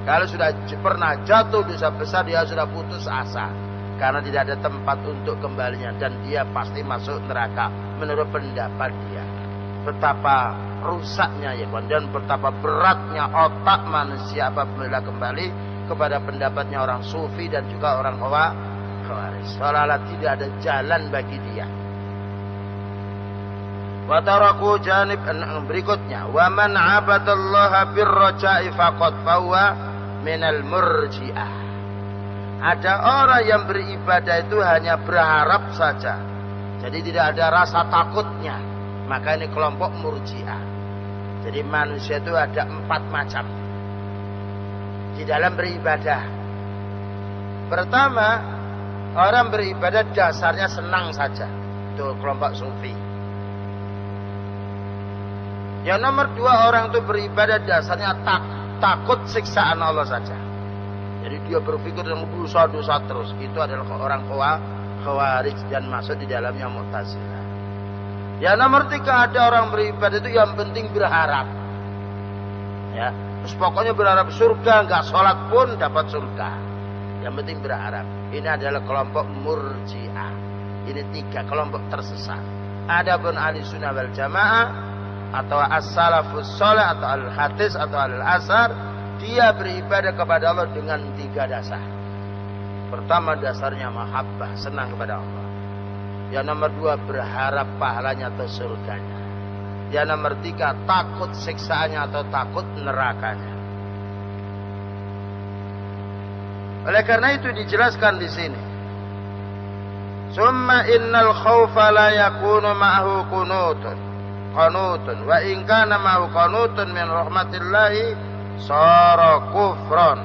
Kalau sudah pernah jatuh dosa besar, dia sudah putus asa karena tidak ada tempat untuk kembalinya dan dia pasti masuk neraka menurut pendapat dia. Betapa rusaknya ya kawan, dan betapa beratnya otak manusia apabila kembali kepada pendapatnya orang sufi dan juga orang khawarij. Seolah-olah tidak ada jalan bagi dia. Wa taraku janib berikutnya, wa man 'abadallaha birraja'i faqad fahuwa minal murji'ah. Ada orang yang beribadah itu hanya berharap saja, jadi tidak ada rasa takutnya, maka ini kelompok murji'ah. Jadi manusia itu ada 4 macam di dalam beribadah. Pertama, orang beribadah dasarnya senang saja, itu kelompok sufi. Yang nomor 2, orang itu beribadah dasarnya takut siksaan Allah saja. Jadi dia berpikir yang dosa-dosa terus. Itu adalah orang khawarij dan masuk di dalamnya Mu'tazilah. Yang nomor 3, ada orang beribadah itu yang penting berharap. Ya, terus pokoknya berharap surga, enggak sholat pun dapat surga. Yang penting berharap. Ini adalah kelompok murji'ah. Ini 3 kelompok tersesat. Adapun ahli sunnah wal jamaah atau as-salafus salih atau al-hadis atau al-asar, dia beribadah kepada Allah dengan 3 dasar. Pertama, dasarnya mahabbah, senang kepada Allah. Yang nomor 2, berharap pahalanya atau surganya. Yang nomor 3, takut siksaannya atau takut nerakanya. Oleh karena itu dijelaskan di sini, summa innal khawfa la yakunu ma'ahu qanutun wa in kana ma'ahu qanutun min rahmatillahi sara kufran.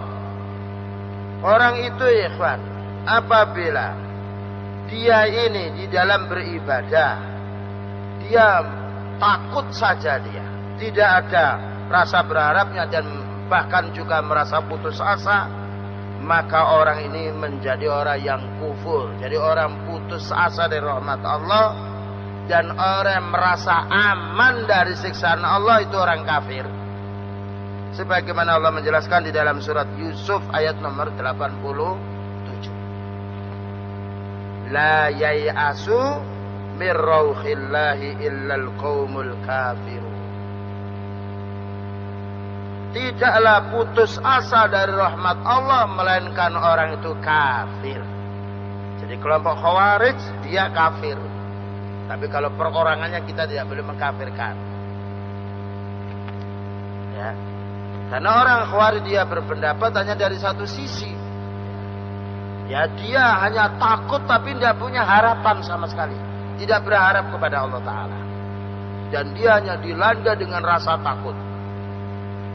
Orang itu ikhwan, apabila dia ini di dalam beribadah, dia takut saja, dia tidak ada rasa berharapnya dan bahkan juga merasa putus asa, maka orang ini menjadi orang yang kufur. Jadi orang putus asa dari rahmat Allah dan orang yang merasa aman dari siksaan Allah, itu orang kafir. Sebagaimana Allah menjelaskan di dalam surat Yusuf ayat nomor 87. La yai'asu mir rauhillahi illal qaumul kafirun. Tidaklah putus asa dari rahmat Allah melainkan orang itu kafir. Jadi kelompok khawarij dia kafir. Tapi kalau perorangannya kita tidak boleh mengkafirkan. Ya. Karena orang khawarij dia berpendapat hanya dari satu sisi. Ya, dia hanya takut tapi tidak punya harapan sama sekali. Tidak berharap kepada Allah Ta'ala. Dan dia hanya dilanda dengan rasa takut.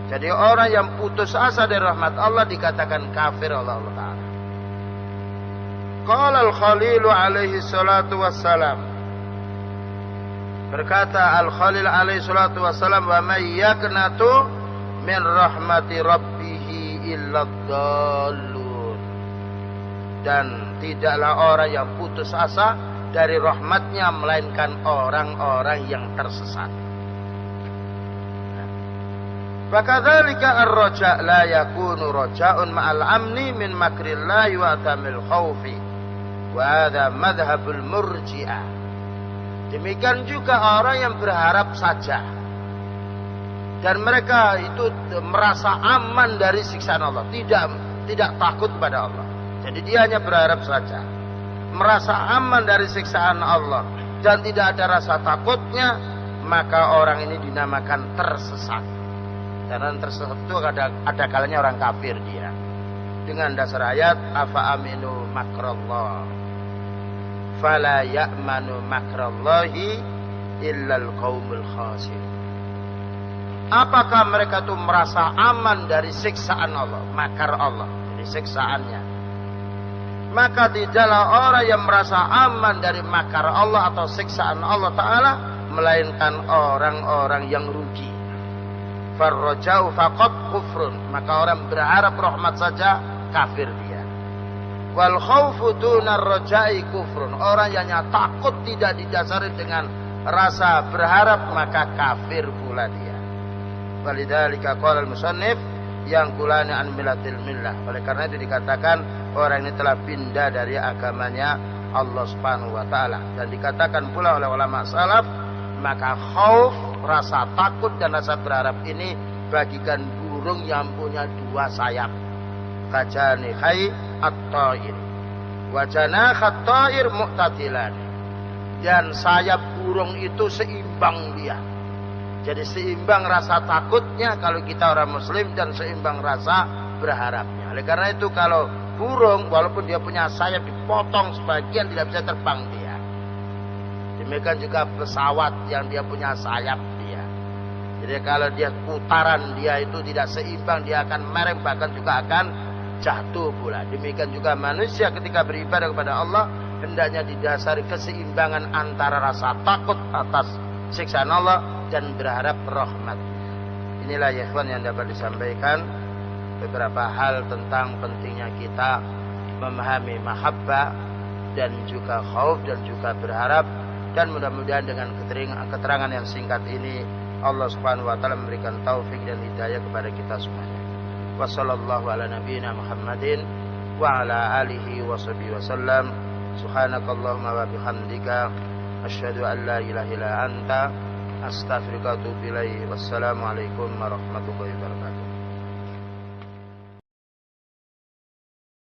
Jadi orang yang putus asa dari rahmat Allah dikatakan kafir Allah Ta'ala. Qala al-Khalil alaihi salatu wassalam. Berkata Al-Khalil alaihi salatu wassalam, wa may yaknatu min rahmati rabbih illa dhallun. Dan tidaklah orang yang putus asa dari rahmatnya melainkan orang-orang yang tersesat. Fakadzalika ar-raja' la yakunu raja'un ma'al amni min makrillahi wa atamil khawfi. Wa hadha madhhabul murji'ah. Demikian juga orang yang berharap saja. Dan mereka itu merasa aman dari siksaan Allah, tidak takut pada Allah. Jadi dia hanya berharap saja, merasa aman dari siksaan Allah dan tidak ada rasa takutnya, maka orang ini dinamakan tersesat. Karena tersesat itu ada kalanya orang kafir dia. Dengan dasar ayat afa aminu makrallah fala ya'manu makrallahi illal qaumul khasirun. Apakah mereka itu merasa aman dari siksaan Allah, makar Allah, dari siksaannya? Maka tidaklah orang yang merasa aman dari makar Allah atau siksaan Allah Ta'ala melainkan orang-orang yang rugi. Farrajau faqat kufrun, maka orang berharap rahmat saja kafir dia. Wal khawfu dunar rajai kufrun, orang yang takut tidak didasari dengan rasa berharap maka kafir pula dia. Walidzalika qala al-musannif yang kulana an millatil millah. Oleh karena itu dikatakan orang ini telah pindah dari agamanya Allah Subhanahu wa taala. Dan dikatakan pula oleh ulama salaf, maka khauf, rasa takut dan rasa berharap ini bagikan burung yang punya 2 sayap. Kajani hai at-ta'ir wa janakhat ta'ir mu'tadilan. Dan sayap burung itu seimbang seimbang dia. Jadi seimbang rasa takutnya kalau kita orang muslim dan seimbang rasa berharapnya. Oleh karena itu kalau burung walaupun dia punya sayap dipotong sebagian tidak bisa terbang dia. Demikian juga pesawat yang dia punya sayap dia. Jadi kalau dia putaran dia itu tidak seimbang, dia akan mereng bahkan juga akan jatuh pula. Demikian juga manusia ketika beribadah kepada Allah hendaknya didasari keseimbangan antara rasa takut atas siksaan Allah dan berharap rahmat. Inilah ya ikhwan yang dapat disampaikan beberapa hal tentang pentingnya kita memahami mahabbah dan juga khauf dan juga berharap, dan mudah-mudahan dengan keterangan yang singkat ini Allah Subhanahu wa taala memberikan taufik dan hidayah kepada kita semuanya. Wassallallahu ala nabiyyina Muhammadin wa ala alihi washabihi wasallam. Subhanakallahumma wa bihamdika asyhadu an la ilaha illa anta astaghfiruka wa atubu ilaik. Wassalamu alaikum warahmatullahi wabarakatuh.